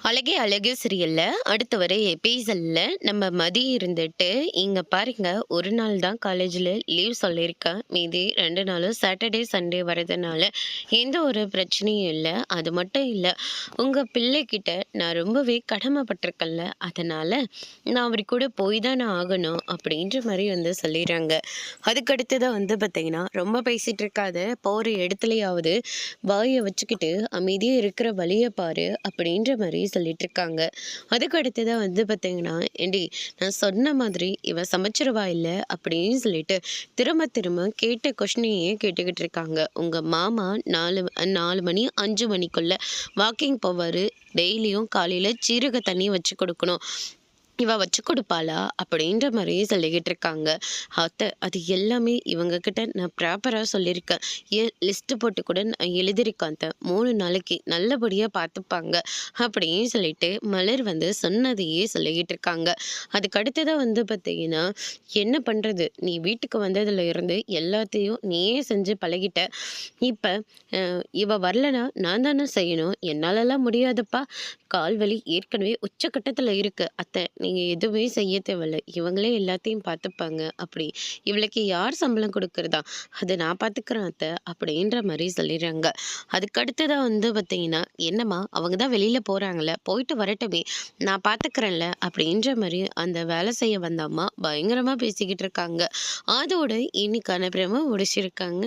அழகே அழகு சீரியல்ல அடுத்து வர எபிசோட்ல நம்ம மதி இருந்துட்டு, இங்க பாருங்க ஒரு நாள் தான் காலேஜ்ல லீவ் சொல்லியிருக்கேன். மீதி 2 நாளும் சாட்டர்டே, சண்டே வரதுனால எந்த ஒரு பிரச்சனையும் இல்ல. அது மட்டும் இல்ல, உங்க பிள்ளைகிட்ட நான் ரொம்பவே கடமைப்பட்டிருக்கேன்ல, அதனால நான் அவர் கூட போய் தானே ஆகணும் அப்படின்ற மாரி வந்து சொல்லிடுறாங்க. அதுக்கு அடுத்ததா வந்து பார்த்தீங்கன்னா, ரொம்ப பேசிட்டு இருக்காத, போற இடத்துலயாவது வாய வச்சுக்கிட்டு அமைதியா இருக்கிற வழிய பாரு அப்படின்ற மாரி சொல்லிட்டு இருக்காங்க. அதுக்கு அடுத்ததா வந்து பார்த்தீங்கன்னா, "ஏன்டி நான் சொன்ன மாதிரி இவ சமைச்சிருவா இல்ல?" அப்படின்னு சொல்லிட்டு திரும்ப திரும்ப கேட்ட கொஸ்டினையே கேட்டுக்கிட்டு இருக்காங்க. உங்க மாமா 4 மணி 5 மணிக்குள்ள வாக்கிங் போவாரு. டெய்லியும் காலையில சீரக தண்ணி வச்சு கொடுக்கணும். இவ வச்சு கொடுப்பாளா? அப்படின்ற மாரியே சொல்லிக்கிட்டு இருக்காங்க. அத்தை அது எல்லாமே இவங்க கிட்ட நான் ப்ராப்பரா சொல்லியிருக்கேன். ஏன் லிஸ்ட் போட்டு கூட நான் எழுதியிருக்கேன் அத்தை. 3 நாளைக்கு நல்லபடியா பார்த்துப்பாங்க. அப்படின்னு சொல்லிட்டு மலர் வந்து சொன்னதையே சொல்லிக்கிட்டு இருக்காங்க. அதுக்கு அடுத்ததா வந்து பார்த்தீங்கன்னா, என்ன பண்றது? நீ வீட்டுக்கு வந்ததுல இருந்து எல்லாத்தையும் நீயே செஞ்சு பழகிட்ட. இப்ப அ இவ வரலனா நான் தானே செய்யணும். என்னாலலாம் முடியாதுப்பா. கால் வலி ஏற்கனவே உச்சக்கட்டத்துல இருக்கு. அத்தை நீங்க எதுவுமே செய்ய தேவையில்ல. இவங்களே எல்லாத்தையும் பார்த்துப்பாங்க அப்படி. இவளுக்கு யார் சம்பளம் குடுக்குறதா? அத நான் பார்த்துக்கிறேன் அத்தை அப்படின்ற மாரி சொல்லிடுறாங்க. அதுக்கு அடுத்ததா வந்து பார்த்தீங்கன்னா, என்னம்மா அவங்க தான் வெளியில போறாங்கல்ல, போயிட்டு வரட்டுமே. நான் பார்த்துக்கிறேன்ல அப்படின்ற மாரி அந்த வேலை செய்ய வந்த அம்மா பயங்கரமா பேசிக்கிட்டு இருக்காங்க. அதோட இன்னைக்கான பிரம முடிச்சிருக்காங்க.